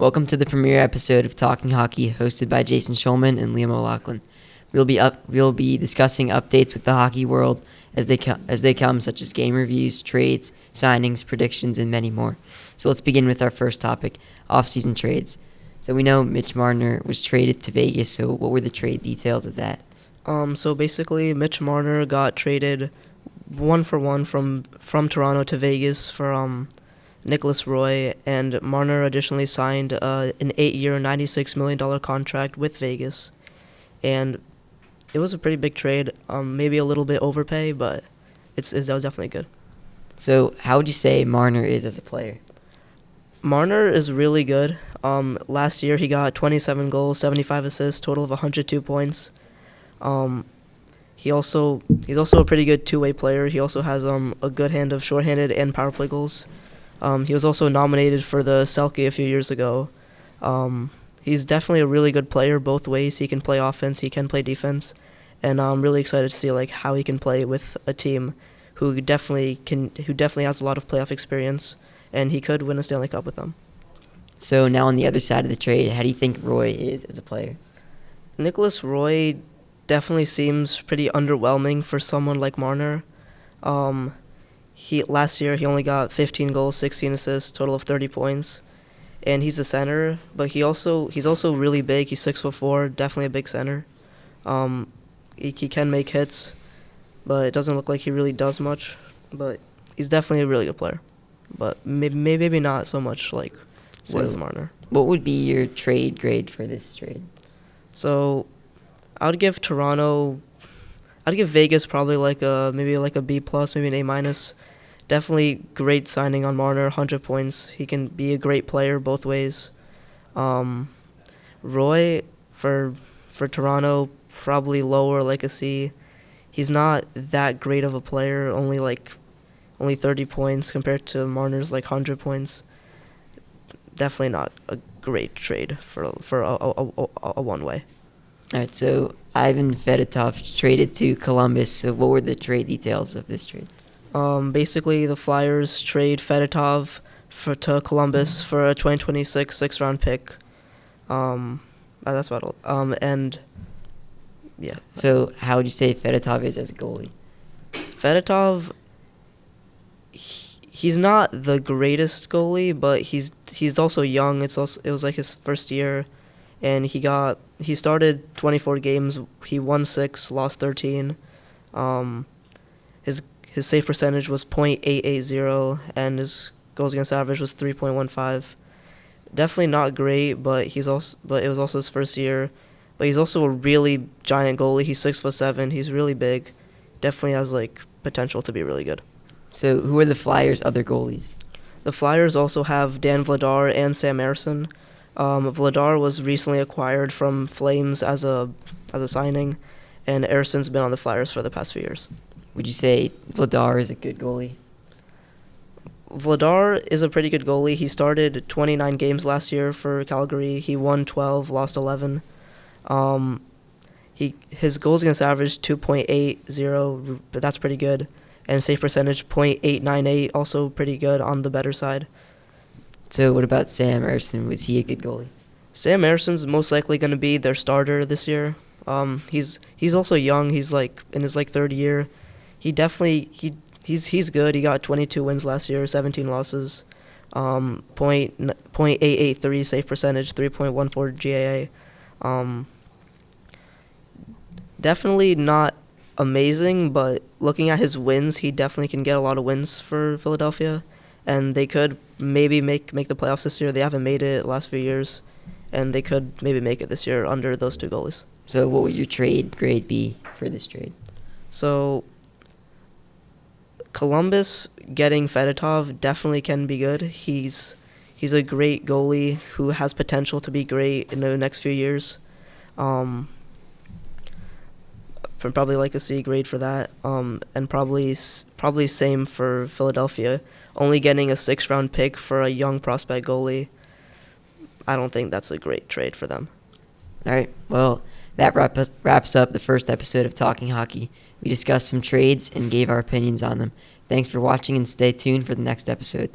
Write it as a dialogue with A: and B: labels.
A: Welcome to the premiere episode of Talking Hockey, hosted by Jason Shulman and Liam O'Loughlin. We'll be discussing updates with the hockey world as they come, such as game reviews, trades, signings, predictions, and many more. So let's begin with our first topic: off-season trades. So we know Mitch Marner was traded to Vegas. So what were the trade details of that?
B: So basically, Mitch Marner got traded 1-for-1 from Toronto to Vegas for Nicholas Roy, and Marner additionally signed an 8-year, $96 million contract with Vegas. And it was a pretty big trade, maybe a little bit overpay, but that was definitely good.
A: So how would you say Marner is as a player?
B: Marner is really good. Last year he got 27 goals, 75 assists, total of 102 points. He's also a pretty good two-way player. He also has a good hand of shorthanded and power play goals. He was also nominated for the Selke a few years ago. He's definitely a really good player both ways. He can play offense, he can play defense, and I'm really excited to see how he can play with a team who definitely has a lot of playoff experience, and he could win a Stanley Cup with them.
A: So now on the other side of the trade, how do you think Roy is as a player?
B: Nicholas Roy definitely seems pretty underwhelming for someone like Marner. Last year he only got 15 goals, 16 assists, total of 30 points, and he's a center. But he's also really big. He's 6'4", definitely a big center. He can make hits, but it doesn't look like he really does much. But he's definitely a really good player. But maybe not so much with Marner.
A: What would be your trade grade for this trade?
B: So I would give Vegas probably maybe a B+, maybe an A-. Definitely great signing on Marner, 100 points. He can be a great player both ways. Roy for Toronto, probably lower, like a C. He's not that great of a player, only 30 points compared to Marner's 100 points. Definitely not a great trade for a one-way.
A: All right, so Ivan Fedotov traded to Columbus. So what were the trade details of this trade?
B: Basically, the Flyers trade Fedotov to Columbus for a 2026 sixth-round pick. That's about all. And yeah.
A: So how would you say Fedotov is as a goalie?
B: Fedotov, he's not the greatest goalie, but he's also young. It was his first year, and he started 24 games. He won 6, lost 13. His save percentage was .880, and his goals against average was 3.15. Definitely not great, but it was also his first year. But he's also a really giant goalie. He's 6'7". He's really big. Definitely has potential to be really good.
A: So who are the Flyers' other goalies?
B: The Flyers also have Dan Vladar and Sam Ersson. Vladar was recently acquired from Flames as a signing, and Ersson's been on the Flyers for the past few years.
A: Would you say Vladar is a good goalie?
B: Vladar is a pretty good goalie. He started 29 games last year for Calgary. He won 12, lost 11. His goals against average 2.80, but that's pretty good. And save percentage .898, also pretty good on the better side.
A: So what about Sam Ersson? Was he a good goalie?
B: Sam Ersson's most likely going to be their starter this year. He's also young. He's in his third year. He's good. He got 22 wins last year, 17 losses. .883 save percentage, 3.14 GAA. Definitely not amazing, but looking at his wins, he definitely can get a lot of wins for Philadelphia, and they could maybe make the playoffs this year. They haven't made it the last few years, and they could maybe make it this year under those two goalies.
A: So what would your trade grade be for this trade?
B: So Columbus getting Fedotov definitely can be good. He's a great goalie who has potential to be great in the next few years. Probably a C grade for that. And probably same for Philadelphia. Only getting a 6th-round pick for a young prospect goalie, I don't think that's a great trade for them.
A: All right. Well, that wraps up the first episode of Talking Hockey. We discussed some trades and gave our opinions on them. Thanks for watching, and stay tuned for the next episode.